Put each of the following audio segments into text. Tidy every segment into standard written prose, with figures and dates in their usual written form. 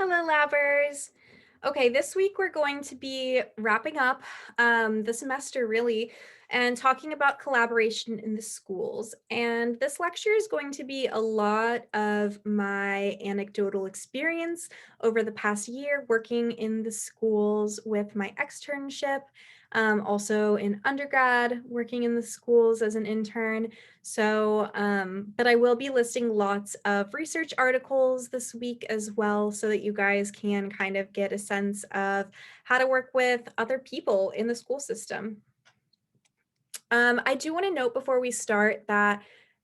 Hello, Labbers. Okay, this week we're going to be wrapping up the semester really and talking about collaboration in the schools. And this lecture is going to be a lot of my anecdotal experience over the past year working in the schools with my externship, also in undergrad, working in the schools as an intern. But I will be listing lots of research articles this week as well so that you guys can kind of get a sense of how to work with other people in the school system. I do want to note before we start that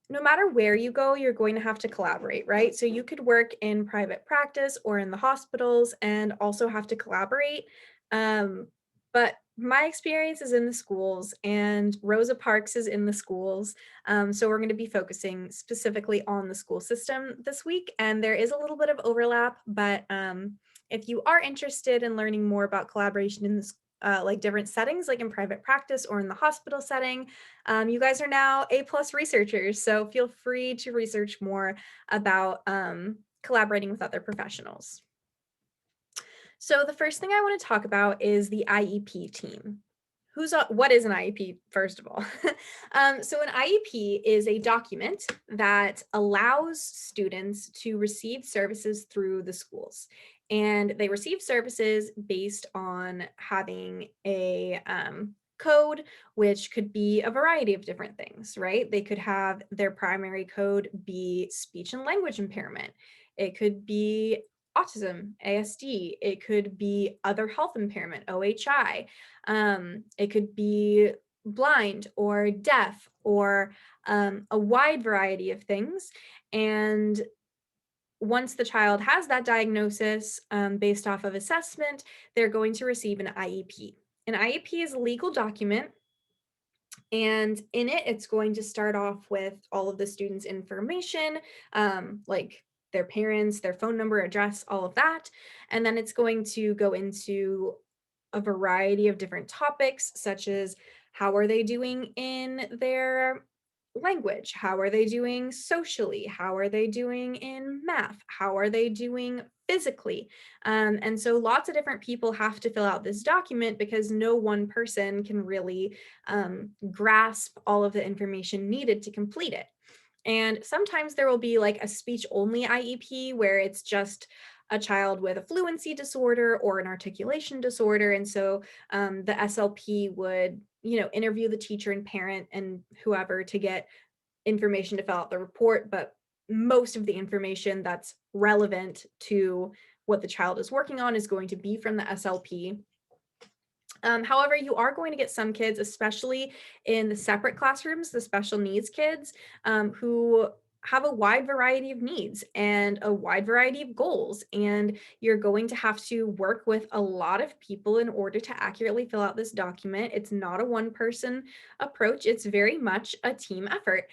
no matter where you go, you're going to have to collaborate, right? So you could work in private practice or in the hospitals and also have to collaborate. But my experience is in the schools, and Rosa Parks is in the schools. So we're going to be focusing specifically on the school system this week. And there is a little bit of overlap, but if you are interested in learning more about collaboration in the like different settings, like in private practice or in the hospital setting. You guys are now A+ researchers, so feel free to research more about collaborating with other professionals. So the first thing I want to talk about is the IEP team. What is an IEP, first of all? So an IEP is a document that allows students to receive services through the schools. And they receive services based on having a code, which could be a variety of different things, right? They could have their primary code be speech and language impairment. It could be autism, ASD. It could be other health impairment, OHI. It could be blind or deaf or a wide variety of things. And once the child has that diagnosis based off of assessment, they're going to receive an IEP. An IEP is a legal document, and in it, it's going to start off with all of the students' information, like their parents, their phone number, address, all of that. And then it's going to go into a variety of different topics, such as how are they doing in their language? How are they doing socially? How are they doing in math? How are they doing physically? And so lots of different people have to fill out this document because no one person can really grasp all of the information needed to complete it. And sometimes there will be like a speech only IEP where it's just a child with a fluency disorder or an articulation disorder. And so the SLP would, interview the teacher and parent and whoever to get information to fill out the report. But most of the information that's relevant to what the child is working on is going to be from the SLP. However, you are going to get some kids, especially in the separate classrooms, the special needs kids, who have a wide variety of needs and a wide variety of goals. And you're going to have to work with a lot of people in order to accurately fill out this document. It's not a one-person approach. It's very much a team effort,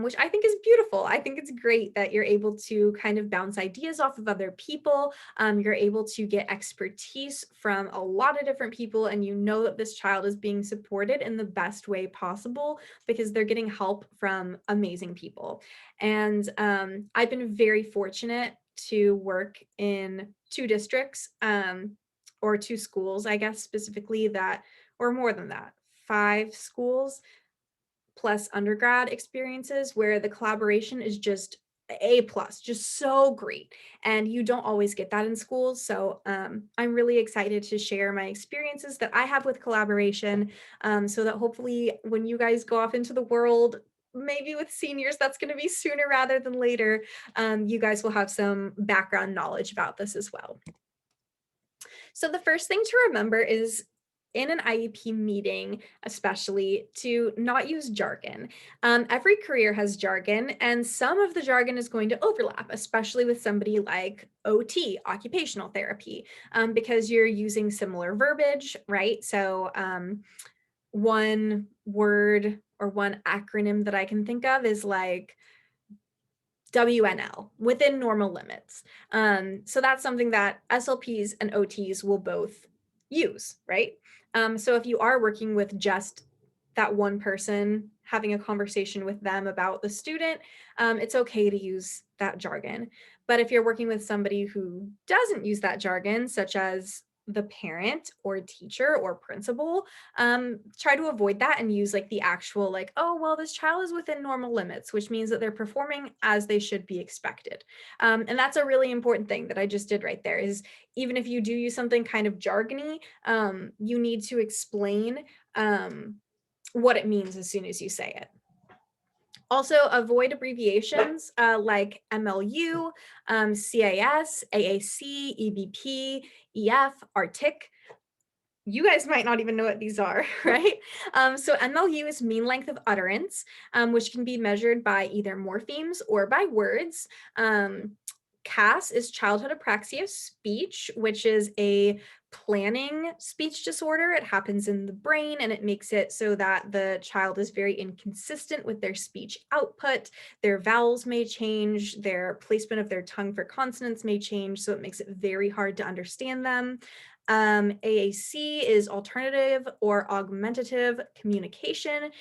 which I think is beautiful. I think it's great that you're able to kind of bounce ideas off of other people. You're able to get expertise from a lot of different people, and you know that this child is being supported in the best way possible because they're getting help from amazing people. And I've been very fortunate to work in two districts, or two schools, I guess, specifically that, or more than that, 5 schools plus undergrad experiences where the collaboration is just A+, just so great. And you don't always get that in schools. So I'm really excited to share my experiences that I have with collaboration, so that hopefully when you guys go off into the world, maybe with seniors, that's going to be sooner rather than later, you guys will have some background knowledge about this as well. So the first thing to remember is in an IEP meeting, especially, to not use jargon. Every career has jargon, and some of the jargon is going to overlap, especially with somebody like OT, occupational therapy, because you're using similar verbiage, right? So one word or one acronym that I can think of is like WNL, within normal limits. So that's something that SLPs and OTs will both use, right? So if you are working with just that one person, having a conversation with them about the student, it's okay to use that jargon. But if you're working with somebody who doesn't use that jargon, such as the parent or teacher or principal, try to avoid that and use like the actual, like, oh, well, this child is within normal limits, which means that they're performing as they should be expected. And that's a really important thing that I just did right there is even if you do use something kind of jargony, you need to explain what it means as soon as you say it. Also, avoid abbreviations like MLU, CAS, AAC, EBP, EF, ARTIC. You guys might not even know what these are, right? So MLU is mean length of utterance, which can be measured by either morphemes or by words. CAS is childhood apraxia of speech, which is a planning speech disorder. It happens in the brain and it makes it so that the child is very inconsistent with their speech output. Their vowels may change, their placement of their tongue for consonants may change, so it makes it very hard to understand them. AAC is alternative or augmentative communication,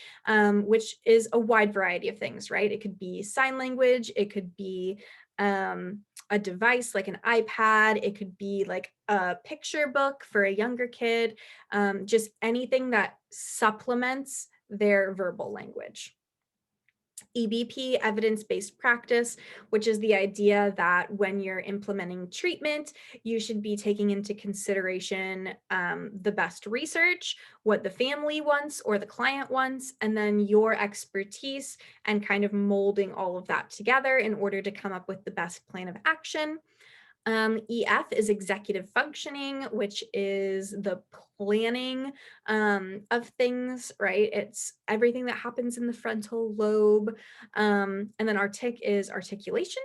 which is a wide variety of things, right? It could be sign language, it could be a device like an iPad, it could be like a picture book for a younger kid, just anything that supplements their verbal language. EBP, evidence-based practice, which is the idea that when you're implementing treatment, you should be taking into consideration the best research, what the family wants or the client wants, and then your expertise and kind of molding all of that together in order to come up with the best plan of action. EF is executive functioning, which is the planning of things, right? It's everything that happens in the frontal lobe. And then ARTIC is articulation.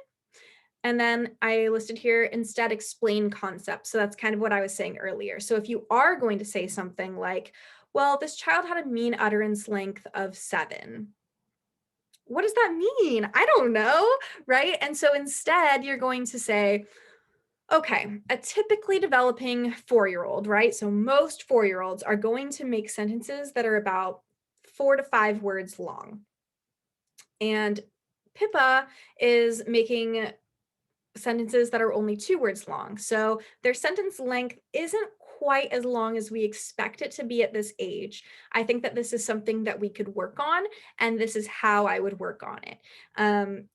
And then I listed here instead explain concepts. So that's kind of what I was saying earlier. So if you are going to say something like, well, this child had a mean utterance length of 7. What does that mean? I don't know, right? And so instead, you're going to say, okay, a typically developing 4-year-old, right? So most 4-year-olds are going to make sentences that are about 4 to 5 words long. And Pippa is making sentences that are only 2 words long. So their sentence length isn't quite as long as we expect it to be at this age. I think that this is something that we could work on, and this is how I would work on it.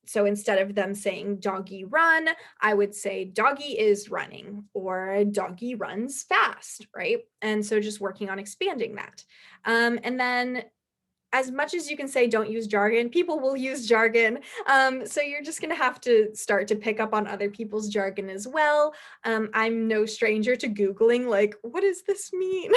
So instead of them saying doggy run, I would say doggy is running or doggy runs fast, right? And so just working on expanding that. And then as much as you can say don't use jargon, people will use jargon. So you're just going to have to start to pick up on other people's jargon as well. I'm no stranger to Googling, like, what does this mean?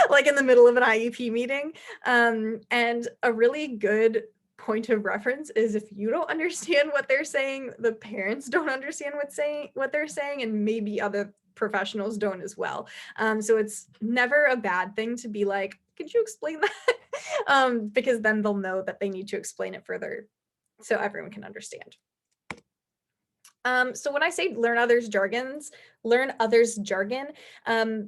Like in the middle of an IEP meeting. And a really good point of reference is if you don't understand what they're saying, the parents don't understand what they're saying, and maybe other professionals don't as well. So it's never a bad thing to be like, could you explain that? Because then they'll know that they need to explain it further so everyone can understand. So when I say learn others' jargon,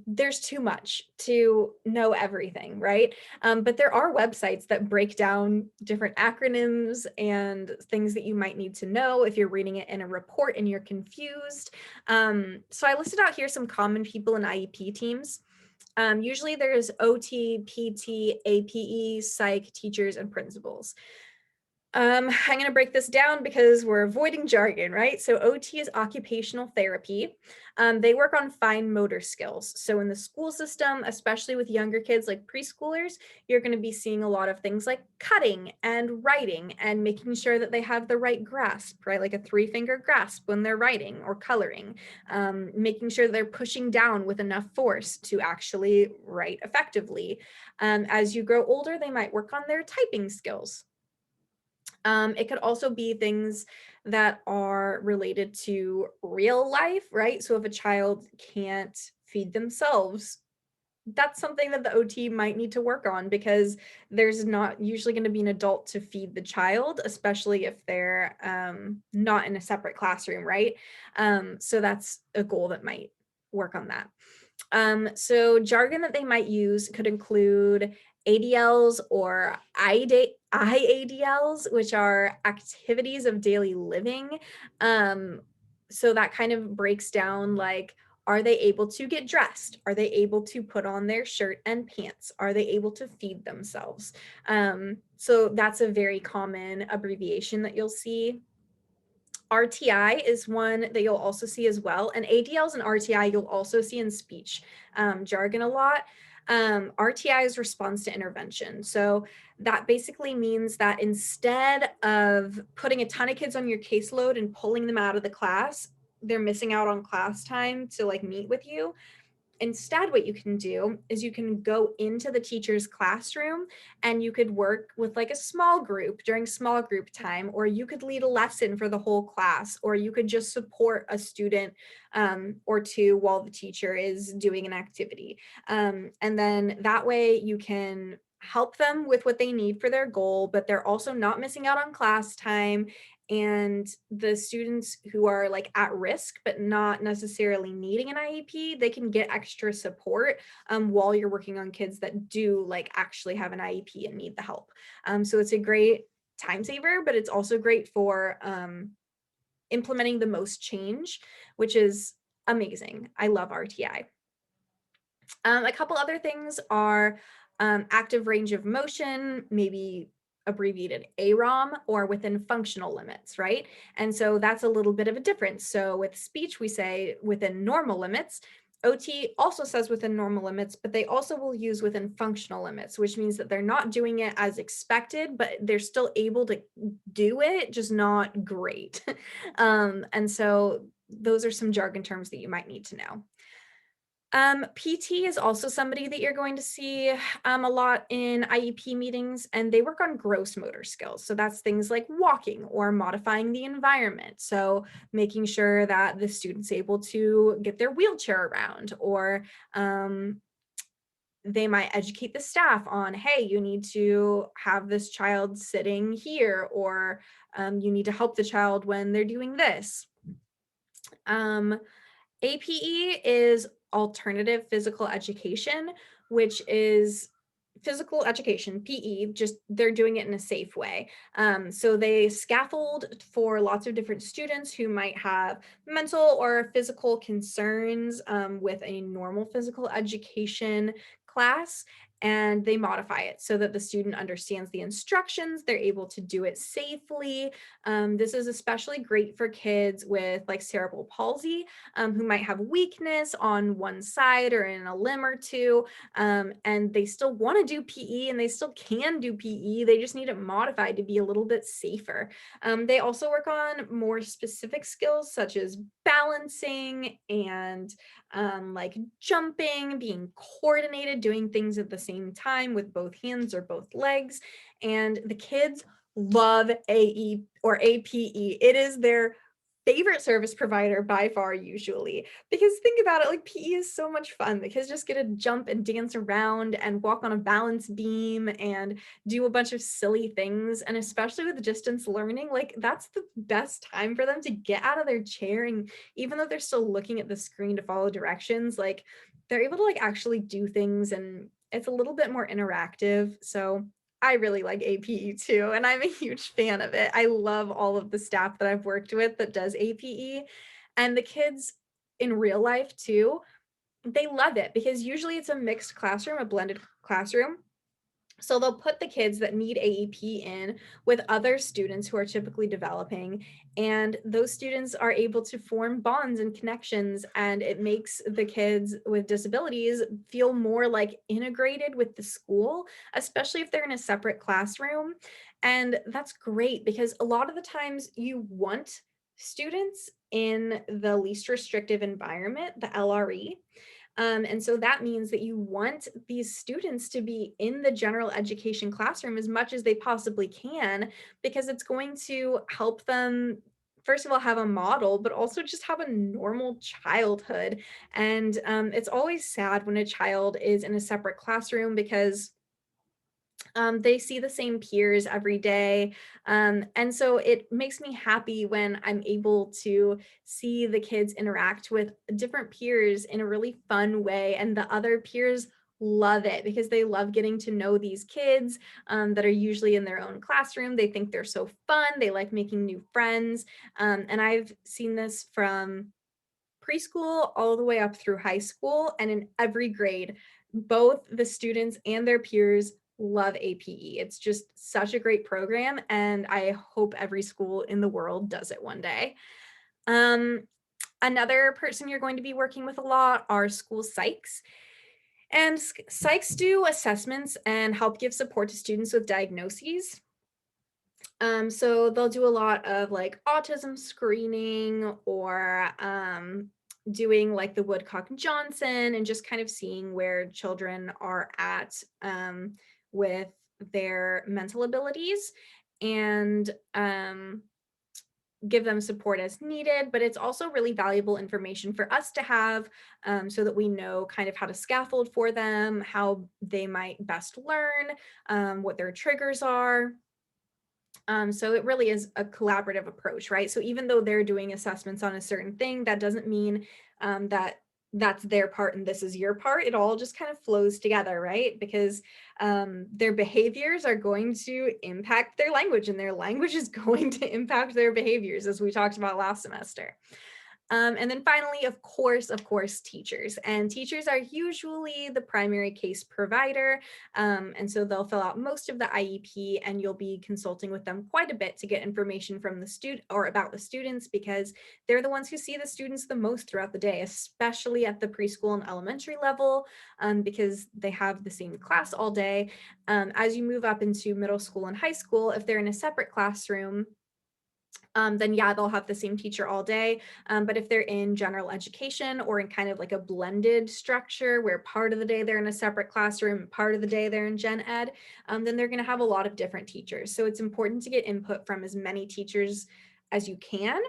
there's too much to know everything, right? But there are websites that break down different acronyms and things that you might need to know if you're reading it in a report and you're confused. So I listed out here some common people in IEP teams. Usually there's OT, PT, APE, psych, teachers, and principals. I'm going to break this down because we're avoiding jargon, right? So OT is occupational therapy. They work on fine motor skills. So in the school system, especially with younger kids like preschoolers, you're going to be seeing a lot of things like cutting and writing and making sure that they have the right grasp, right? Like a 3-finger grasp when they're writing or coloring, making sure they're pushing down with enough force to actually write effectively. As you grow older, they might work on their typing skills. It could also be things that are related to real life, right? So if a child can't feed themselves, that's something that the OT might need to work on because there's not usually going to be an adult to feed the child, especially if they're not in a separate classroom, right? So that's a goal that might work on that. So jargon that they might use could include ADLs or IADLs, which are activities of daily living. So that kind of breaks down like, are they able to get dressed? Are they able to put on their shirt and pants? Are they able to feed themselves? So that's a very common abbreviation that you'll see. RTI is one that you'll also see as well. And ADLs and RTI you'll also see in speech jargon a lot. RTI is response to intervention. So that basically means that instead of putting a ton of kids on your caseload and pulling them out of the class, they're missing out on class time to like meet with you. Instead, what you can do is you can go into the teacher's classroom and you could work with like a small group during small group time, or you could lead a lesson for the whole class, or you could just support a student or two while the teacher is doing an activity. And then that way you can help them with what they need for their goal, but they're also not missing out on class time. And the students who are like at risk but not necessarily needing an IEP, they can get extra support while you're working on kids that do like actually have an IEP and need the help. So it's a great time saver, but it's also great for implementing the most change, which is amazing. I love RTI. A couple other things are active range of motion, maybe abbreviated AROM, or within functional limits, right? And so that's a little bit of a difference. So with speech, we say within normal limits. OT also says within normal limits, but they also will use within functional limits, which means that they're not doing it as expected, but they're still able to do it, just not great. And so those are some jargon terms that you might need to know. PT is also somebody that you're going to see a lot in IEP meetings, and they work on gross motor skills. So that's things like walking or modifying the environment. So making sure that the student's able to get their wheelchair around, or they might educate the staff on, hey, you need to have this child sitting here, or you need to help the child when they're doing this. APE is alternative physical education, which is physical education, PE, just they're doing it in a safe way. So they scaffold for lots of different students who might have mental or physical concerns with a normal physical education class, and they modify it so that the student understands the instructions, they're able to do it safely. This is especially great for kids with like cerebral palsy, who might have weakness on one side or in a limb or two, and they still want to do PE and they still can do PE. They just need it modified to be a little bit safer. They also work on more specific skills such as balancing and like jumping, being coordinated, doing things at the same time with both hands or both legs. And the kids love AE or APE. It is their favorite service provider by far, usually, because think about it, like PE is so much fun. The kids just get to jump and dance around and walk on a balance beam and do a bunch of silly things. And especially with distance learning, like that's the best time for them to get out of their chair. And even though they're still looking at the screen to follow directions, like they're able to like actually do things, and it's a little bit more interactive. So I really like APE too, and I'm a huge fan of it. I love all of the staff that I've worked with that does APE, and the kids in real life too, they love it because usually it's a mixed classroom, a blended classroom. So they'll put the kids that need AEP in with other students who are typically developing, and those students are able to form bonds and connections, and it makes the kids with disabilities feel more like integrated with the school, especially if they're in a separate classroom. And that's great because a lot of the times you want students in the least restrictive environment, the LRE. And so that means that you want these students to be in the general education classroom as much as they possibly can, because it's going to help them, first of all, have a model, but also just have a normal childhood. And it's always sad when a child is in a separate classroom because they see the same peers every day. And so it makes me happy when I'm able to see the kids interact with different peers in a really fun way. And the other peers love it because they love getting to know these kids that are usually in their own classroom. They think they're so fun. They like making new friends. And I've seen this from preschool all the way up through high school. And in every grade, both the students and their peers love APE. It's just such a great program. And I hope every school in the world does it one day. Um, Another person you're going to be working with a lot are school psychs. And psychs do assessments and help give support to students with diagnoses. So they'll do a lot of like autism screening or doing like the Woodcock Johnson and just kind of seeing where children are at with their mental abilities and give them support as needed. But it's also really valuable information for us to have so that we know kind of how to scaffold for them, how they might best learn, what their triggers are. So it really is a collaborative approach, right? So even though they're doing assessments on a certain thing, that doesn't mean that that's their part and this is your part. It all just kind of flows together, right? Because their behaviors are going to impact their language, and their language is going to impact their behaviors, as we talked about last semester. And then finally, of course, teachers. And teachers are usually the primary case provider. And so they'll fill out most of the IEP, and you'll be consulting with them quite a bit to get information from the student or about the students, because they're the ones who see the students the most throughout the day, especially at the preschool and elementary level, because they have the same class all day. As you move up into middle school and high school, if they're in a separate classroom, then yeah, they'll have the same teacher all day. But if they're in general education or in kind of like a blended structure where part of the day they're in a separate classroom, part of the day they're in gen ed, then they're going to have a lot of different teachers. So it's important to get input from as many teachers as you can.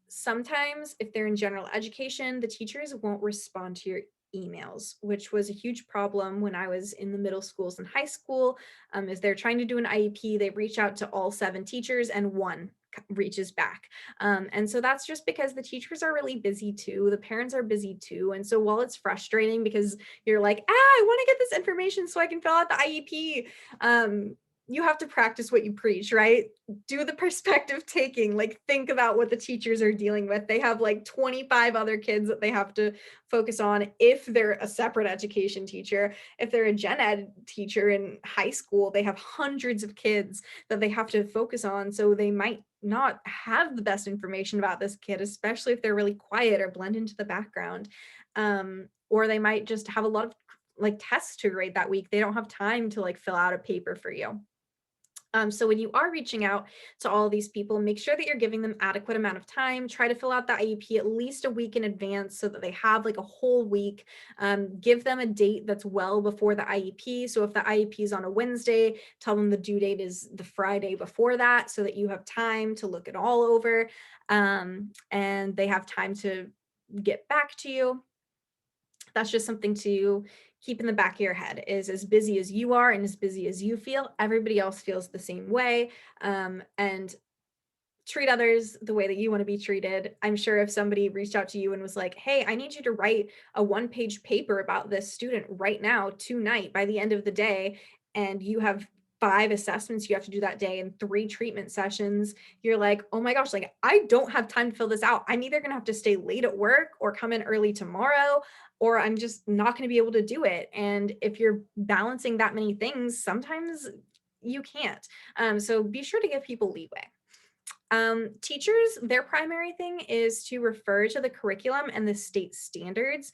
Sometimes if they're in general education, the teachers won't respond to your emails, which was a huge problem when I was in the middle schools and high school. Is they're trying to do an IEP, they reach out to all 7 teachers and one reaches back. And so that's just because the teachers are really busy too. The parents are busy too. And so while it's frustrating because you're like, I want to get this information so I can fill out the IEP, you have to practice what you preach, right? Do the perspective taking, like think about what the teachers are dealing with. They have like 25 other kids that they have to focus on if they're a separate education teacher. If they're a gen ed teacher in high school, they have hundreds of kids that they have to focus on. So they might not have the best information about this kid, especially if they're really quiet or blend into the background. Or they might just have a lot of like tests to grade that week. They don't have time to like fill out a paper for you. So when you are reaching out to all of these people, make sure that you're giving them adequate amount of time. Try to fill out the IEP at least a week in advance so that they have like a whole week. Give them a date that's well before the IEP. So if the IEP is on a Wednesday, tell them the due date is the Friday before that so that you have time to look it all over, and they have time to get back to you. That's just something to keep in the back of your head. Is as busy as you are and as busy as you feel, everybody else feels the same way. And treat others the way that you want to be treated. I'm sure if somebody reached out to you and was like, hey, I need you to write a 1-page paper about this student right now, tonight, by the end of the day, and you have 5 assessments you have to do that day and 3 treatment sessions, you're like, oh my gosh, like I don't have time to fill this out. I'm either going to have to stay late at work or come in early tomorrow, or I'm just not going to be able to do it. And if you're balancing that many things, sometimes you can't. So be sure to give people leeway. Teachers, their primary thing is to refer to the curriculum and the state standards.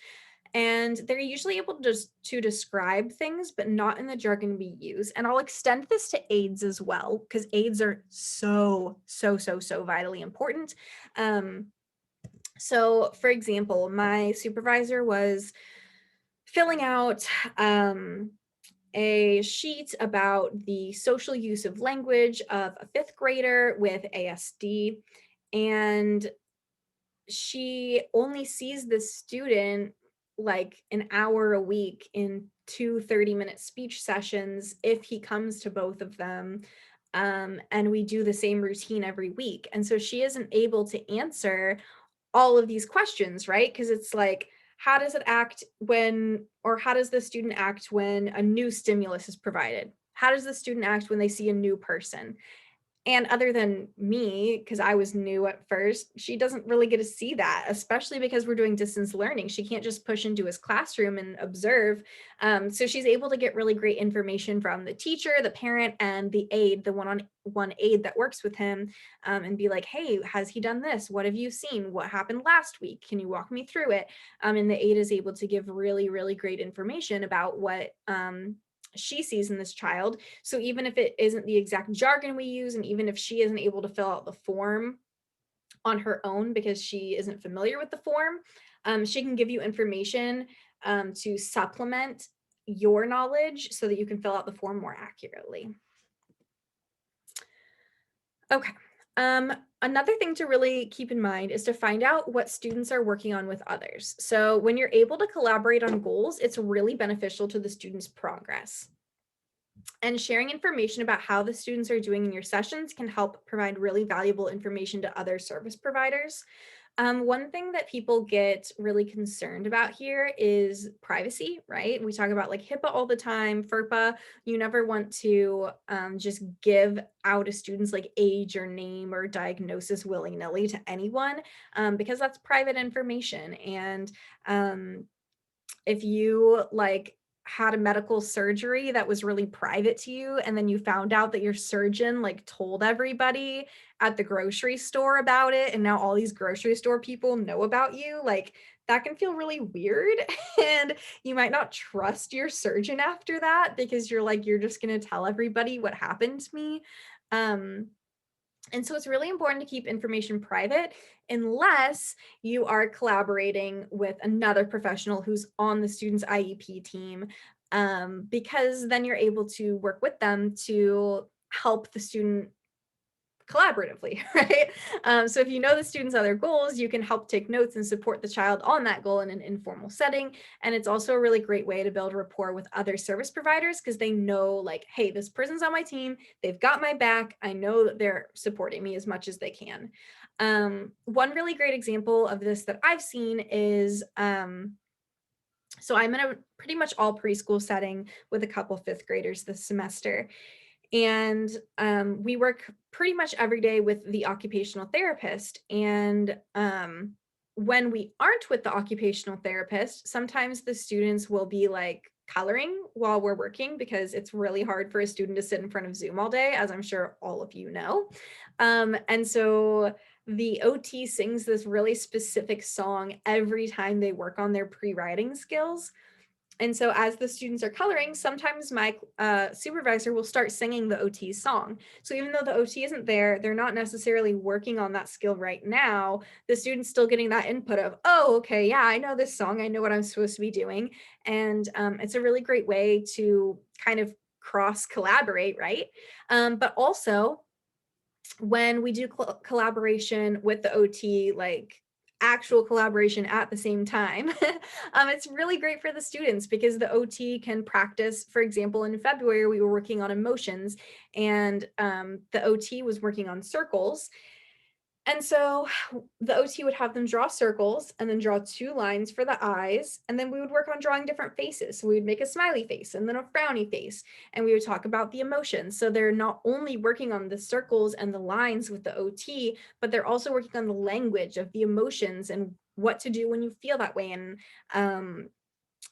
And they're usually able to describe things, but not in the jargon we use. And I'll extend this to aides as well, because aides are so vitally important. So for example, my supervisor was filling out a sheet about the social use of language of a 5th grader with ASD. And she only sees this student like an hour a week in 2 30-minute speech sessions if he comes to both of them. And we do the same routine every week. And so she isn't able to answer all of these questions, right? Because it's like, how does it act when, or how does the student act when a new stimulus is provided? How does the student act when they see a new person? And other than me, because I was new at first, she doesn't really get to see that, especially because we're doing distance learning. She can't just push into his classroom and observe. So she's able to get really great information from the teacher, the parent, and the aide, the one-on-one aide that works with him, and be like, hey, has he done this? What have you seen? What happened last week? Can you walk me through it? And the aide is able to give really, really great information about what she sees in this child. So even if it isn't the exact jargon we use, and even if she isn't able to fill out the form on her own because she isn't familiar with the form, she can give you information to supplement your knowledge so that you can fill out the form more accurately. Okay. Another thing to really keep in mind is to find out what students are working on with others. So when you're able to collaborate on goals, it's really beneficial to the student's progress. And sharing information about how the students are doing in your sessions can help provide really valuable information to other service providers. One thing that people get really concerned about here is privacy, right? We talk about like HIPAA all the time, FERPA. You never want to just give out a student's like age or name or diagnosis willy-nilly to anyone, because that's private information. And if you like had a medical surgery that was really private to you, and then you found out that your surgeon like told everybody at the grocery store about it, and now all these grocery store people know about you, like that can feel really weird. And you might not trust your surgeon after that because you're like, you're just going to tell everybody what happened to me. um and so it's really important to keep information private unless you are collaborating with another professional who's on the student's IEP team, because then you're able to work with them to help the student collaboratively, right? So if you know the students' other goals, you can help take notes and support the child on that goal in an informal setting. And it's also a really great way to build rapport with other service providers because they know, like, hey, this person's on my team. They've got my back. I know that they're supporting me as much as they can. One really great example of this that I've seen is so I'm in a pretty much all preschool setting with a couple fifth graders this semester. And we work pretty much every day with the occupational therapist. And when we aren't with the occupational therapist, sometimes the students will be like coloring while we're working because it's really hard for a student to sit in front of Zoom all day, as I'm sure all of you know. And so the OT sings this really specific song every time they work on their pre-writing skills. And so as the students are coloring, sometimes my supervisor will start singing the OT song. So even though the OT isn't there, they're not necessarily working on that skill right now. The student's still getting that input of, oh, okay, yeah, I know this song. I know what I'm supposed to be doing. And it's a really great way to kind of cross collaborate, right? But also when we do collaboration with the OT, like actual collaboration at the same time, it's really great for the students because the OT can practice. For example, in February, we were working on emotions, and the OT was working on circles. And so the OT would have them draw circles and then draw two lines for the eyes. And then we would work on drawing different faces. So we would make a smiley face and then a frowny face. And we would talk about the emotions. So they're not only working on the circles and the lines with the OT, but they're also working on the language of the emotions and what to do when you feel that way. And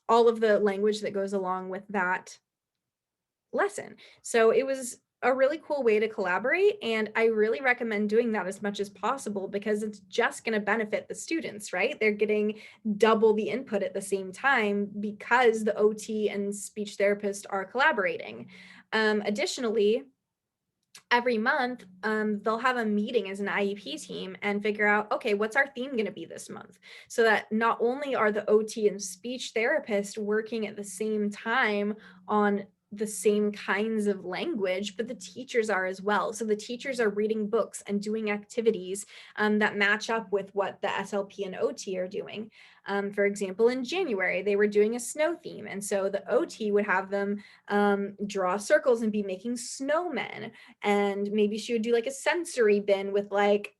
all of the language that goes along with that lesson. So it was a really cool way to collaborate. And I really recommend doing that as much as possible because it's just going to benefit the students, right? They're getting double the input at the same time because the OT and speech therapist are collaborating. Additionally, every month, they'll have a meeting as an IEP team and figure out, okay, what's our theme going to be this month? So that not only are the OT and speech therapist working at the same time on the same kinds of language, but the teachers are as well. So the teachers are reading books and doing activities that match up with what the SLP and OT are doing. For example, in January, they were doing a snow theme. And so the OT would have them draw circles and be making snowmen. And maybe she would do like a sensory bin with like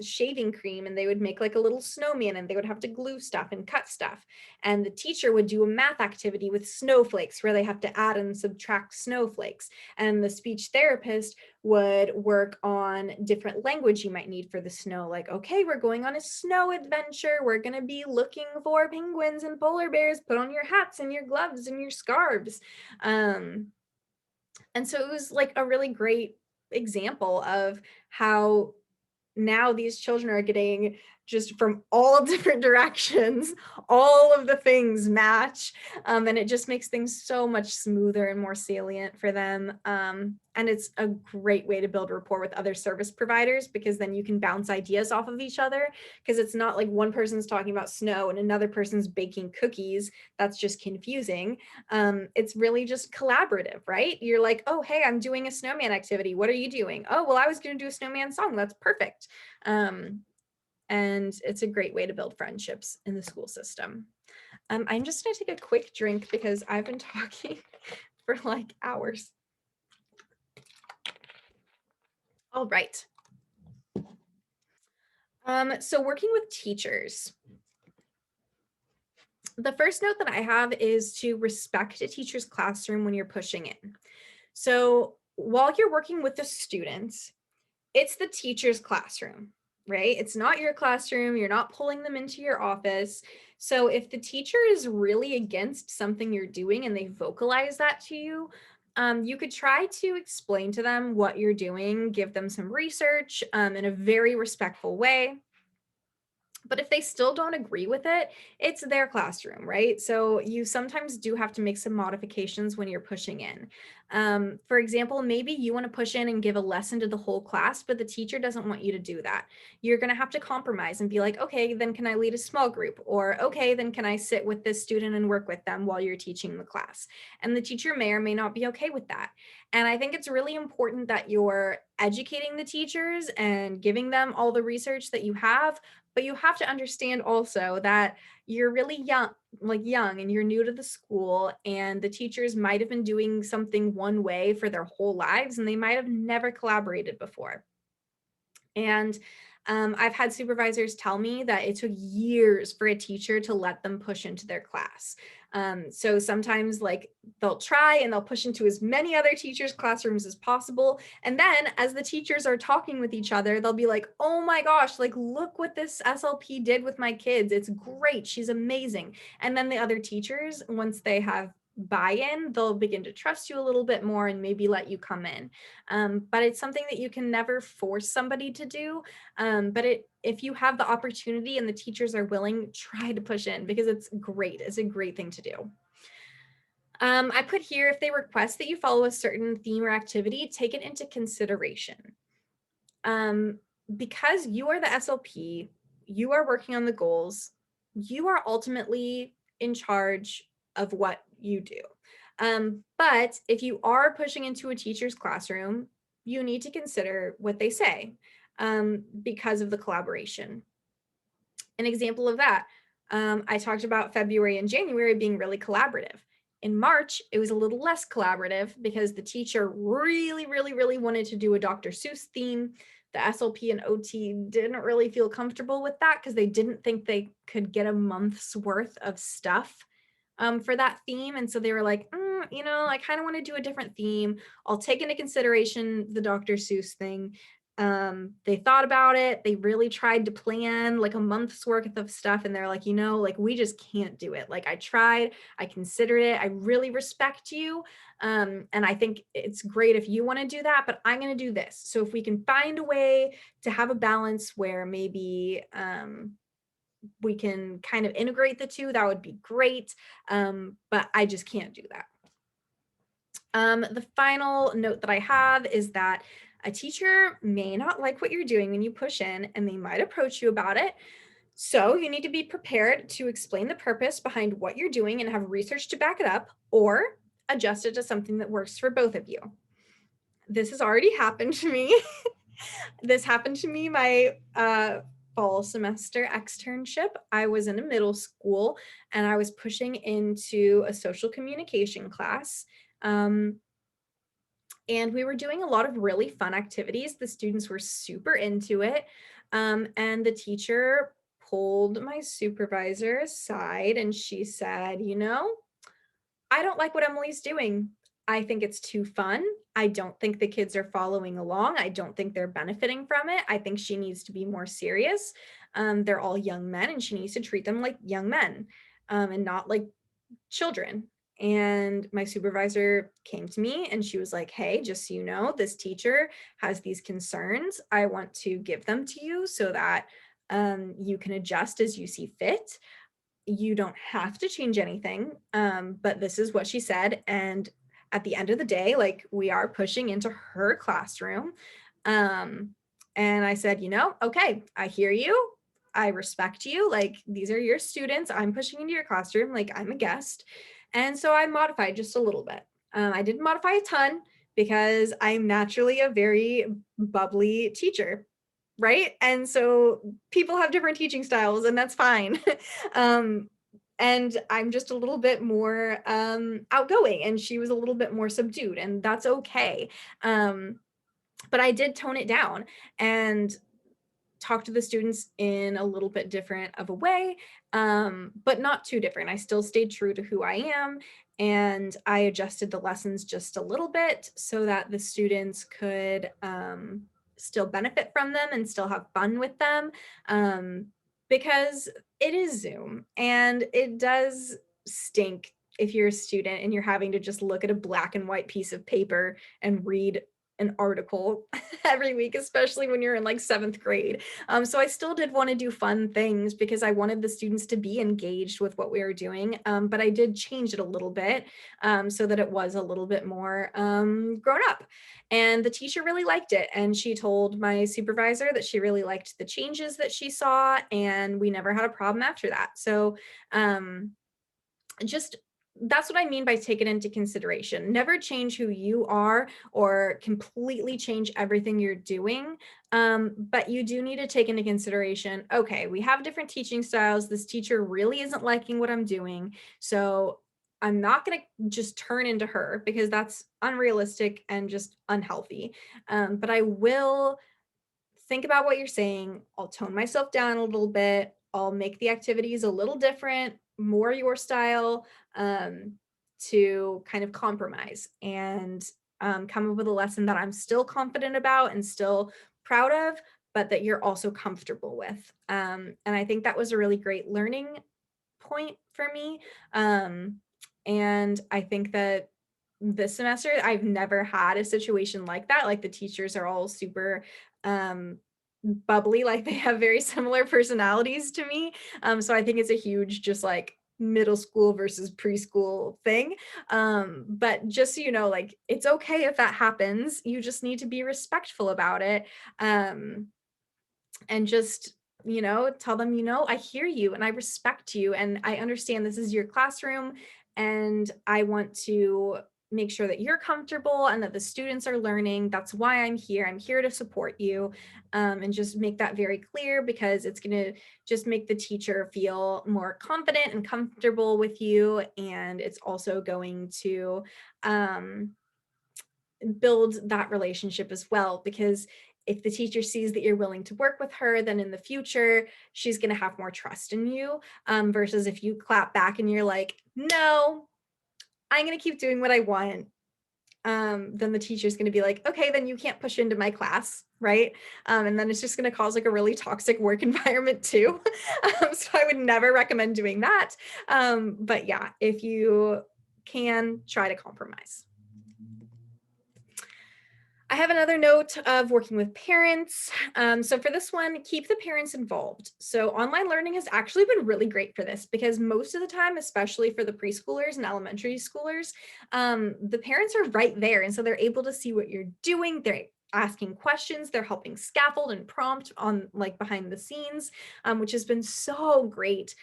shaving cream, and they would make like a little snowman, and they would have to glue stuff and cut stuff. And the teacher would do a math activity with snowflakes where they have to add and subtract snowflakes. And the speech therapist would work on different language you might need for the snow. Like, okay, we're going on a snow adventure. We're going to be looking for penguins and polar bears. Put on your hats and your gloves and your scarves. And so it was like a really great example of how now these children are getting just from all different directions, all of the things match, and it just makes things so much smoother and more salient for them. And it's a great way to build rapport with other service providers, because then you can bounce ideas off of each other, because it's not like one person's talking about snow and another person's baking cookies. That's just confusing. It's really just collaborative, right? You're like, oh, hey, I'm doing a snowman activity. What are you doing? Oh, well, I was going to do a snowman song. That's perfect. And it's a great way to build friendships in the school system. I'm just going to take a quick drink because I've been talking for like hours. All right. So working with teachers. The first note that I have is to respect a teacher's classroom when you're pushing in. So while you're working with the students, it's the teacher's classroom, right? It's not your classroom. You're not pulling them into your office. So if the teacher is really against something you're doing and they vocalize that to you, you could try to explain to them what you're doing, give them some research in a very respectful way. But if they still don't agree with it, it's their classroom, right? So you sometimes do have to make some modifications when you're pushing in. For example, maybe you want to push in and give a lesson to the whole class, but the teacher doesn't want you to do that. You're going to have to compromise and be like, okay, then can I lead a small group? Or, okay, then can I sit with this student and work with them while you're teaching the class? And the teacher may or may not be okay with that. And I think it's really important that you're educating the teachers and giving them all the research that you have, but you have to understand also that you're really young and you're new to the school, and the teachers might have been doing something one way for their whole lives, and they might have never collaborated before. And I've had supervisors tell me that it took years for a teacher to let them push into their class. So sometimes like they'll try and they'll push into as many other teachers' classrooms as possible. And then as the teachers are talking with each other, they'll be like, oh my gosh, like look what this SLP did with my kids. It's great. She's amazing. And then the other teachers, once they have buy-in, they'll begin to trust you a little bit more and maybe let you come in. But it's something that you can never force somebody to do. But if you have the opportunity and the teachers are willing, try to push in, because it's great. It's a great thing to do. I put here, if they request that you follow a certain theme or activity, take it into consideration. Because you are the SLP, you are working on the goals, you are ultimately in charge of what you do. But if you are pushing into a teacher's classroom, you need to consider what they say because of the collaboration. An example of that, I talked about February and January being really collaborative. In March, it was a little less collaborative because the teacher really, really, really wanted to do a Dr. Seuss theme. The SLP and OT didn't really feel comfortable with that because they didn't think they could get a month's worth of stuff for that theme. And so they were like, I kind of want to do a different theme. I'll take into consideration the Dr. Seuss thing. They thought about it. They really tried to plan like a month's worth of stuff. And they're like, like we just can't do it. Like I tried, I considered it. I really respect you. And I think it's great if you want to do that, but I'm going to do this. So if we can find a way to have a balance where maybe, we can kind of integrate the two, that would be great. But I just can't do that. The final note that I have is that a teacher may not like what you're doing when you push in, and they might approach you about it. So you need to be prepared to explain the purpose behind what you're doing and have research to back it up, or adjust it to something that works for both of you. This has already happened to me. This happened to me my fall semester externship. I was in a middle school and I was pushing into a social communication class. Um, and we were doing a lot of really fun activities. The students were super into it. And the teacher pulled my supervisor aside and she said, "You know, I don't like what Emily's doing. I think it's too fun. I don't think the kids are following along. I don't think they're benefiting from it. I think she needs to be more serious. They're all young men and she needs to treat them like young men and not like children." And my supervisor came to me and she was like, "Hey, just so you know, this teacher has these concerns. I want to give them to you so that you can adjust as you see fit. You don't have to change anything, but this is what she said. And at the end of the day, like we are pushing into her classroom." Um, and I said, "You know, okay, I hear you. I respect you. Like these are your students. I'm pushing into your classroom. Like I'm a guest." And so I modified just a little bit. I didn't modify a ton because I'm naturally a very bubbly teacher, right? And so people have different teaching styles, and that's fine. um, and I'm just a little bit more outgoing, and she was a little bit more subdued, and that's okay. Um, but I did tone it down and talk to the students in a little bit different of a way, but not too different. I still stayed true to who I am, and I adjusted the lessons just a little bit so that the students could still benefit from them and still have fun with them. Um, because it is Zoom and it does stink if you're a student and you're having to just look at a black and white piece of paper and read an article every week, especially when you're in like seventh grade. So I still did want to do fun things because I wanted the students to be engaged with what we were doing. But I did change it a little bit so that it was a little bit more grown up. And the teacher really liked it. And she told my supervisor that she really liked the changes that she saw. And we never had a problem after that. So um, just that's what I mean by take it into consideration. Never change who you are or completely change everything you're doing. But you do need to take into consideration, okay, we have different teaching styles. This teacher really isn't liking what I'm doing. So I'm not going to just turn into her because that's unrealistic and just unhealthy. But I will think about what you're saying. I'll tone myself down a little bit. I'll make the activities a little different, more your style, um, to kind of compromise and come up with a lesson that I'm still confident about and still proud of, but that you're also comfortable with. And I think that was a really great learning point for me. And I think that this semester, I've never had a situation like that. Like the teachers are all super bubbly, like they have very similar personalities to me. So I think it's a huge, just like middle school versus preschool thing. But just so you know, like it's okay if that happens. You just need to be respectful about it. And just tell them, I hear you and I respect you and I understand this is your classroom and I want to make sure that you're comfortable and that the students are learning. That's why I'm here to support you. And just make that very clear because it's going to just make the teacher feel more confident and comfortable with you, and it's also going to um, build that relationship as well, because if the teacher sees that you're willing to work with her, then in the future she's going to have more trust in you, versus if you clap back and you're like, "No, I'm going to keep doing what I want," then the teacher's going to be like, "Okay, then you can't push into my class," right? And then it's just going to cause like a really toxic work environment too. So I would never recommend doing that. But yeah, if you can, try to compromise. I have another note of working with parents. So for this one, keep the parents involved. So online learning has actually been really great for this because most of the time, especially for the preschoolers and elementary schoolers, the parents are right there. And so they're able to see what you're doing. They're asking questions, they're helping scaffold and prompt on like behind the scenes, which has been so great.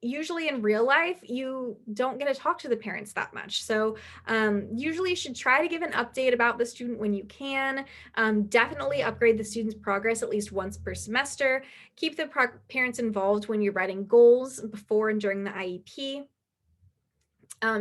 usually in real life, you don't get to talk to the parents that much. So usually you should try to give an update about the student when you can. Definitely upgrade the student's progress at least once per semester. Keep the parents involved when you're writing goals before and during the IEP.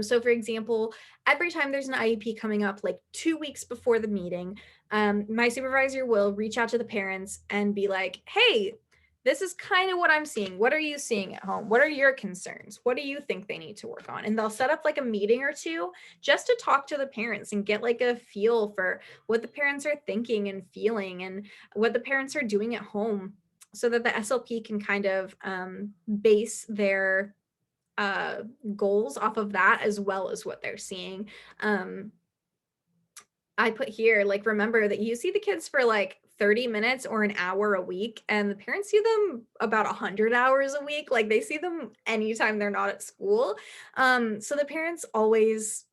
So for example, every time there's an IEP coming up, like 2 weeks before the meeting, my supervisor will reach out to the parents and be like, hey, this is kind of what I'm seeing. What are you seeing at home? What are your concerns? What do you think they need to work on? And they'll set up like a meeting or two just to talk to the parents and get like a feel for what the parents are thinking and feeling and what the parents are doing at home so that the SLP can kind of base their uh, goals off of that as well as what they're seeing. Um, I put here, like, remember that you see the kids for like 30 minutes or an hour a week, and the parents see them about 100 hours a week. Like, they see them anytime they're not at school. So the parents always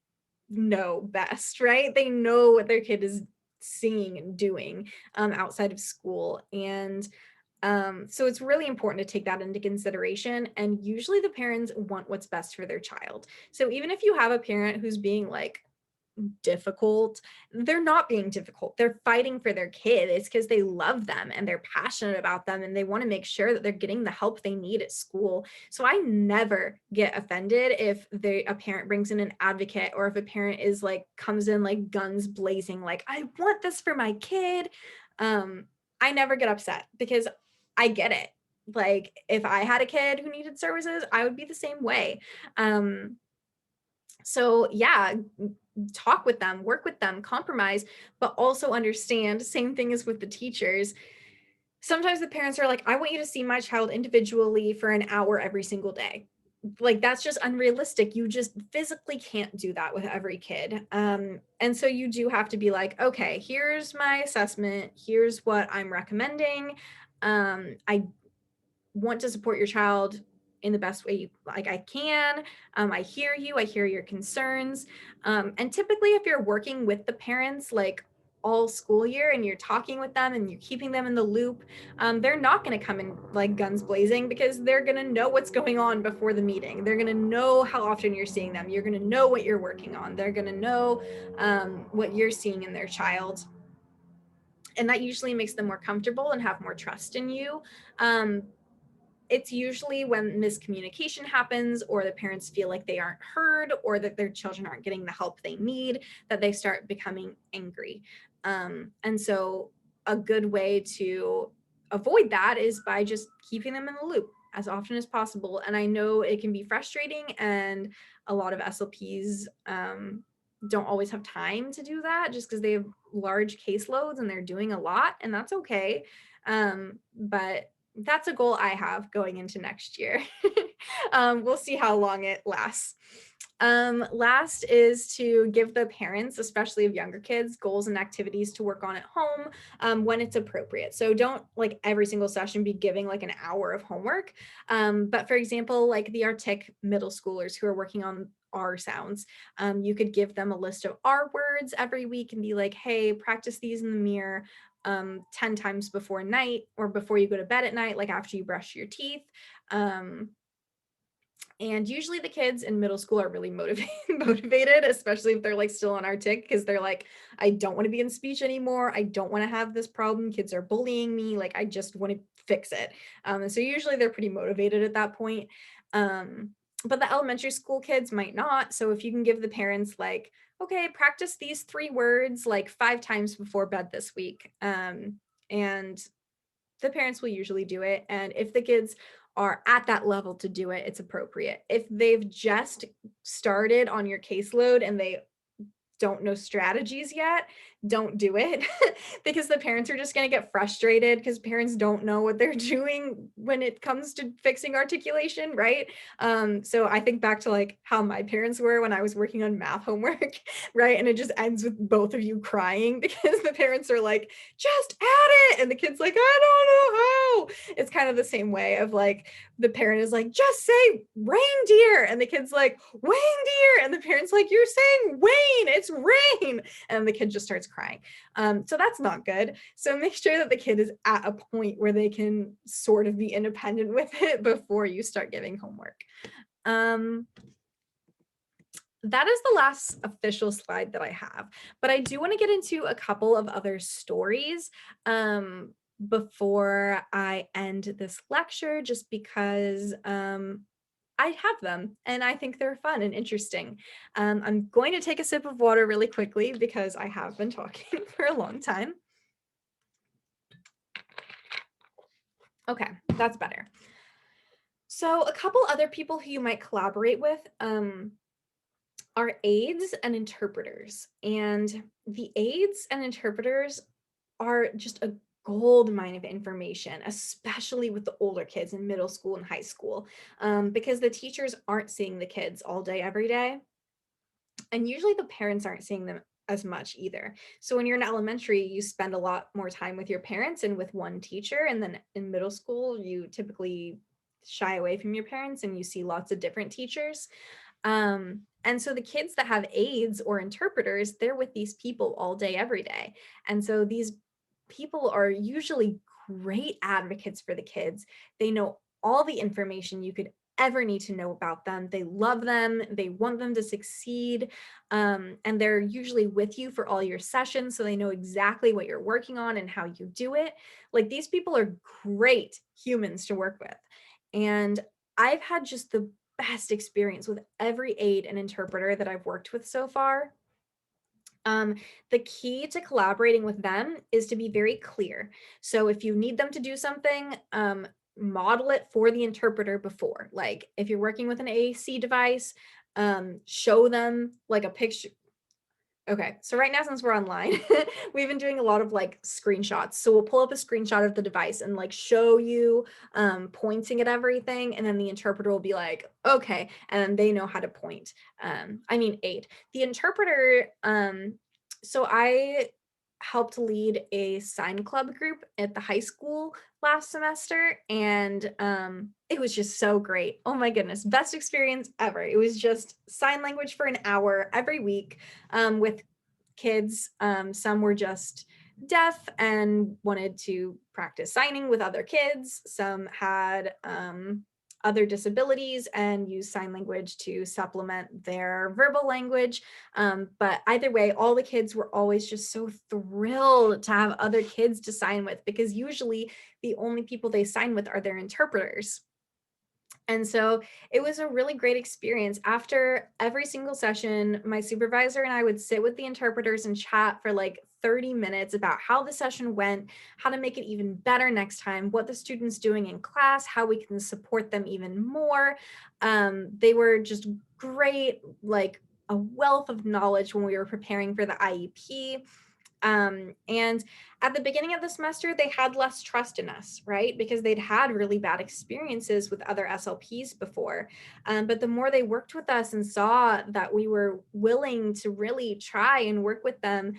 know best, right? They know what their kid is seeing and doing outside of school. And so it's really important to take that into consideration. And usually the parents want what's best for their child. So even if you have a parent who's being like difficult, they're not being difficult. They're fighting for their kid. It's because they love them and they're passionate about them and they want to make sure that they're getting the help they need at school. So I never get offended if a parent brings in an advocate, or if a parent is like comes in like guns blazing, like, I want this for my kid. I never get upset because I get it. Like, if I had a kid who needed services, I would be the same way. So yeah, talk with them, work with them, compromise, but also understand, same thing as with the teachers. Sometimes the parents are like, I want you to see my child individually for an hour every single day. Like, that's just unrealistic. You just physically can't do that with every kid. And so you do have to be like, okay, here's my assessment. Here's what I'm recommending. I want to support your child in the best way like I can. I hear you, I hear your concerns. And typically if you're working with the parents like all school year and you're talking with them and you're keeping them in the loop, they're not going to come in like guns blazing, because they're going to know what's going on before the meeting. They're going to know how often you're seeing them. You're going to know what you're working on. They're going to know what you're seeing in their child. And that usually makes them more comfortable and have more trust in you. It's usually when miscommunication happens, or the parents feel like they aren't heard, or that their children aren't getting the help they need, that they start becoming angry. And so a good way to avoid that is by just keeping them in the loop as often as possible. And I know it can be frustrating, and a lot of SLPs don't always have time to do that just because they have large caseloads and they're doing a lot, and that's okay. But that's a goal I have going into next year. We'll see how long it lasts. Last is to give the parents, especially of younger kids, goals and activities to work on at home when it's appropriate. So don't like every single session be giving like an hour of homework. But for example, like the Arctic middle schoolers who are working on R sounds, you could give them a list of R words every week and be like, hey, practice these in the mirror 10 times before night, or before you go to bed at night, like after you brush your teeth. And usually the kids in middle school are really motivated, especially if they're like still on Arctic, because they're like, I don't want to be in speech anymore. I don't want to have this problem. Kids are bullying me. Like, I just want to fix it. And so usually they're pretty motivated at that point. But the elementary school kids might not. So if you can give the parents like, okay, practice these 3 words like 5 times before bed this week. And the parents will usually do it. And if the kids are at that level to do it, it's appropriate. If they've just started on your caseload and they don't know strategies yet, don't do it because the parents are just going to get frustrated, because parents don't know what they're doing when it comes to fixing articulation, right? So I think back to like how my parents were when I was working on math homework, right? And it just ends with both of you crying because the parents are like, just add it, and the kid's like, I don't know how. It's kind of the same way of like, the parent is like, just say reindeer, and the kid's like, reindeer, and the parent's like, you're saying Wayne, it's it's rain. And the kid just starts crying. So that's not good. So make sure that the kid is at a point where they can sort of be independent with it before you start giving homework. Um, that is the last official slide that I have, but I do want to get into a couple of other stories before I end this lecture, just because I have them and I think they're fun and interesting. I'm going to take a sip of water really quickly because I have been talking for a long time. Okay, that's better. So a couple other people who you might collaborate with are aides and interpreters. And the aides and interpreters are just a gold mine of information, especially with the older kids in middle school and high school, because the teachers aren't seeing the kids all day, every day. And usually the parents aren't seeing them as much either. So when you're in elementary, you spend a lot more time with your parents and with one teacher. And then in middle school, you typically shy away from your parents and you see lots of different teachers. And so the kids that have aides or interpreters, they're with these people all day, every day. And so these people are usually great advocates for the kids. They know all the information you could ever need to know about them. They love them. They want them to succeed. And they're usually with you for all your sessions. So they know exactly what you're working on and how you do it. Like, these people are great humans to work with. And I've had just the best experience with every aide and interpreter that I've worked with so far. The key to collaborating with them is to be very clear. So if you need them to do something, model it for the interpreter before. Like, if you're working with an AC device, show them like a picture. Okay, so right now, since we're online, we've been doing a lot of like screenshots. So we'll pull up a screenshot of the device and like show you pointing at everything, and then the interpreter will be like, okay, and then they know how to point. Aid. The interpreter, so I helped lead a sign club group at the high school last semester, and it was just so great. Oh my goodness, best experience ever. It was just sign language for an hour every week, with kids. Some were just deaf and wanted to practice signing with other kids. Some had other disabilities and use sign language to supplement their verbal language. But either way, all the kids were always just so thrilled to have other kids to sign with, because usually the only people they sign with are their interpreters. And so it was a really great experience. After every single session, my supervisor and I would sit with the interpreters and chat for like 30 minutes about how the session went, how to make it even better next time, what the students doing in class, how we can support them even more. They were just great, like a wealth of knowledge when we were preparing for the IEP. And at the beginning of the semester, they had less trust in us, right? Because they'd had really bad experiences with other SLPs before. But the more they worked with us and saw that we were willing to really try and work with them,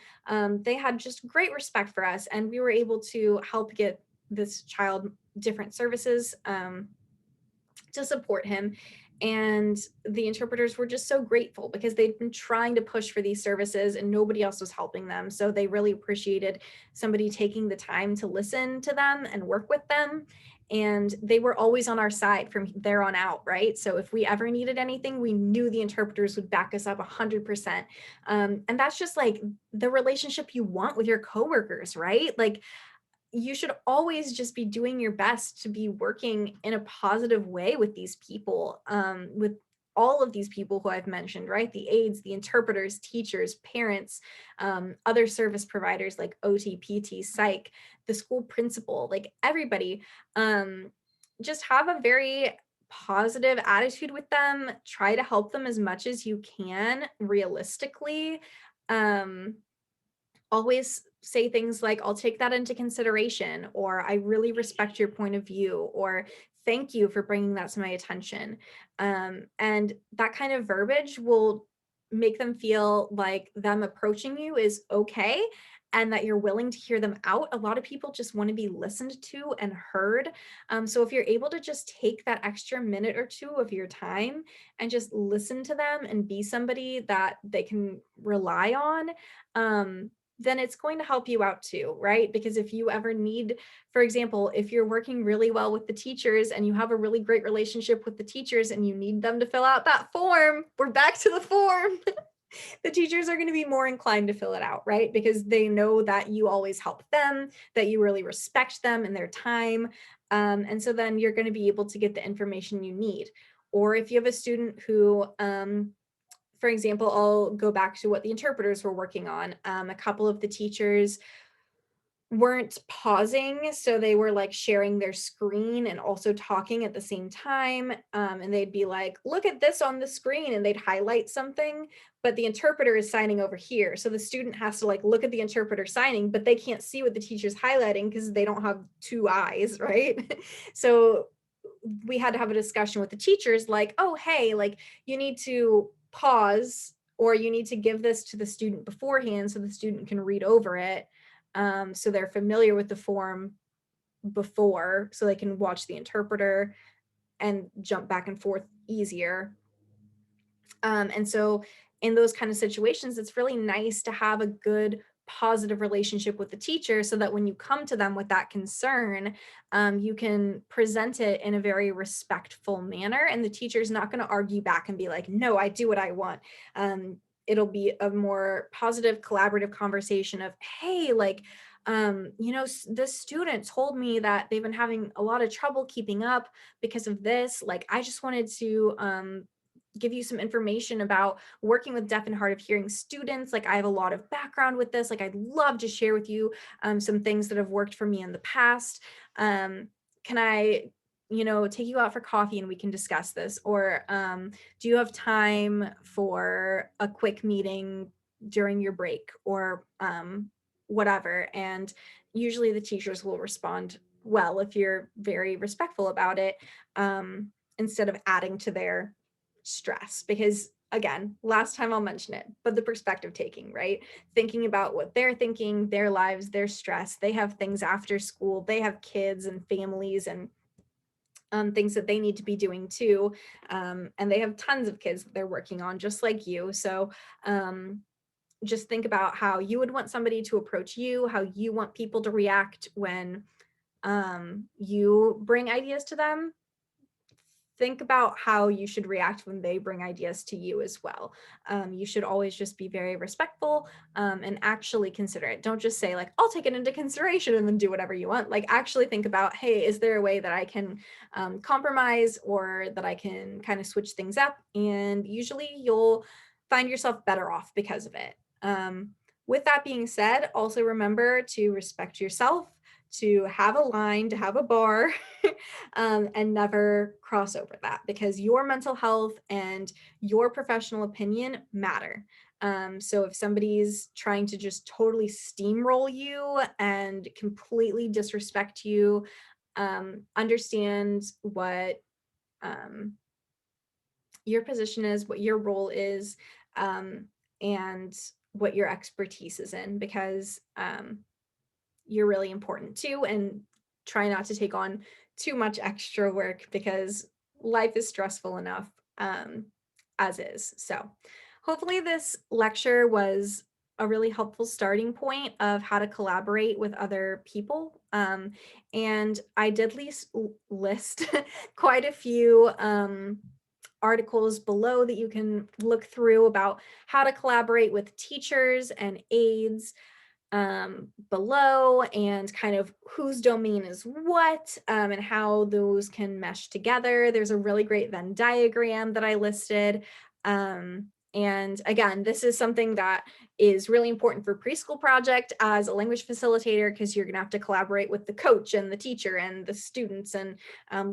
they had just great respect for us. And we were able to help get this child different services to support him. And the interpreters were just so grateful because they'd been trying to push for these services and nobody else was helping them. So they really appreciated somebody taking the time to listen to them and work with them. And they were always on our side from there on out, right? So if we ever needed anything, we knew the interpreters would back us up 100%. And that's just like the relationship you want with your coworkers, right? Like, you should always just be doing your best to be working in a positive way with these people, with all of these people who I've mentioned, right? The aides, the interpreters, teachers, parents, other service providers like OT, PT, psych, the school principal, like everybody. Just have a very positive attitude with them. Try to help them as much as you can, realistically. Um, Always say things like, I'll take that into consideration, or I really respect your point of view, or thank you for bringing that to my attention. And that kind of verbiage will make them feel like them approaching you is okay. and that you're willing to hear them out. A lot of people just want to be listened to and heard. So if you're able to just take that extra minute or two of your time and just listen to them and be somebody that they can rely on, then it's going to help you out too, right? Because if you ever need, for example, if you're working really well with the teachers and you have a really great relationship with the teachers and you need them to fill out that form, we're back to the form. The teachers are going to be more inclined to fill it out, right? Because they know that you always help them, that you really respect them and their time. And so then you're going to be able to get the information you need. Or if you have a student who, for example, I'll go back to what the interpreters were working on. A couple of the teachers weren't pausing, so they were like sharing their screen and also talking at the same time, and they'd be like, look at this on the screen, and they'd highlight something, but the interpreter is signing over here, so the student has to like look at the interpreter signing, but they can't see what the teacher's highlighting because they don't have two eyes, right? So we had to have a discussion with the teachers like, oh hey, like you need to pause, or you need to give this to the student beforehand so the student can read over it, so they're familiar with the form before, so they can watch the interpreter and jump back and forth easier. And so in those kind of situations, it's really nice to have a good positive relationship with the teacher so that when you come to them with that concern, you can present it in a very respectful manner, and the teacher's not going to argue back and be like, no, I do what I want. It'll be a more positive collaborative conversation of, hey, like, this student told me that they've been having a lot of trouble keeping up because of this. Like, I just wanted to give you some information about working with deaf and hard of hearing students. Like, I have a lot of background with this. Like, I'd love to share with you some things that have worked for me in the past. Can I, take you out for coffee and we can discuss this? Or do you have time for a quick meeting during your break, or whatever? And usually the teachers will respond well if you're very respectful about it, instead of adding to their stress. Because again, last time I'll mention it, but the perspective taking, right? Thinking about what they're thinking, their lives, their stress. They have things after school, they have kids and families and things that they need to be doing too. And they have tons of kids that they're working on, just like you. So just think about how you would want somebody to approach you, how you want people to react when you bring ideas to them. Think about how you should react when they bring ideas to you as well. You should always just be very respectful, and actually consider it. Don't just say like, I'll take it into consideration and then do whatever you want. Like, actually think about, hey, is there a way that I can compromise, or that I can kind of switch things up? And usually you'll find yourself better off because of it. With that being said, also remember to respect yourself, to have a line, to have a bar, and never cross over that, because your mental health and your professional opinion matter. So if somebody's trying to just totally steamroll you and completely disrespect you, understand what um, your position is, what your role is, and what your expertise is in, because you're really important too. And try not to take on too much extra work, because life is stressful enough as is. So hopefully this lecture was a really helpful starting point of how to collaborate with other people. And I did list quite a few articles below that you can look through about how to collaborate with teachers and aides below, and kind of whose domain is what, and how those can mesh together. There's a really great Venn diagram that I listed. And again, this is something that is really important for preschool project as a language facilitator, because you're going to have to collaborate with the coach and the teacher and the students, and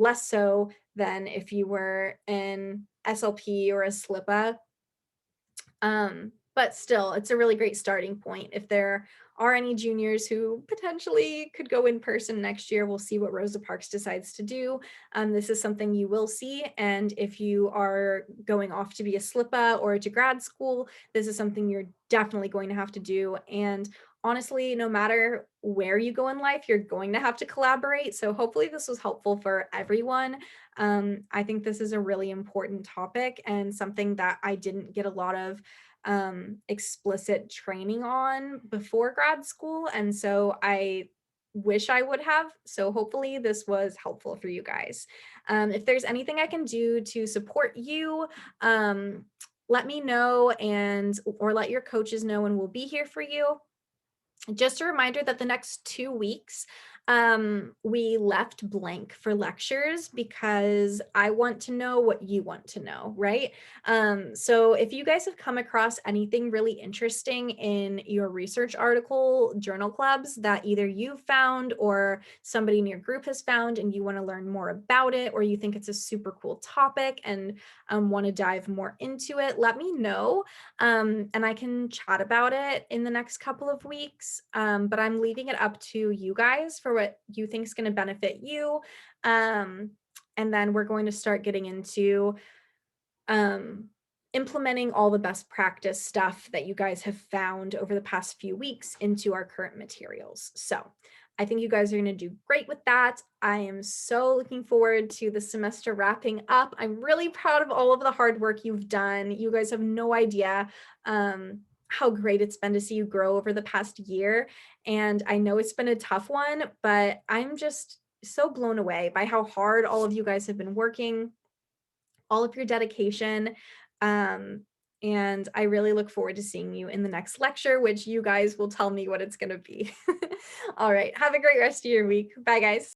less so than if you were in SLP or a SLIPA. But still, it's a really great starting point. If there are any juniors who potentially could go in person next year, we'll see what Rosa Parks decides to do. This is something you will see. And if you are going off to be a SLIPA or to grad school, this is something you're definitely going to have to do. And honestly, no matter where you go in life, you're going to have to collaborate. So hopefully this was helpful for everyone. I think this is a really important topic and something that I didn't get a lot of explicit training on before grad school. And so I wish I would have. So hopefully this was helpful for you guys. If there's anything I can do to support you, let me know and or let your coaches know, and we'll be here for you. Just a reminder that the next 2 weeks, we left blank for lectures because I want to know what you want to know, right? So if you guys have come across anything really interesting in your research article journal clubs that either you found or somebody in your group has found and you want to learn more about it, or you think it's a super cool topic and want to dive more into it, let me know, and I can chat about it in the next couple of weeks. But I'm leaving it up to you guys for what you think is going to benefit you. Um, and then we're going to start getting into um, implementing all the best practice stuff that you guys have found over the past few weeks into our current materials. So I think you guys are going to do great with that. I am so looking forward to the semester wrapping up. I'm really proud of all of the hard work you've done. You guys have no idea how great it's been to see you grow over the past year. And I know it's been a tough one, but I'm just so blown away by how hard all of you guys have been working, all of your dedication. Um, and I really look forward to seeing you in the next lecture, which you guys will tell me what it's going to be. All right. Have a great rest of your week. Bye, guys.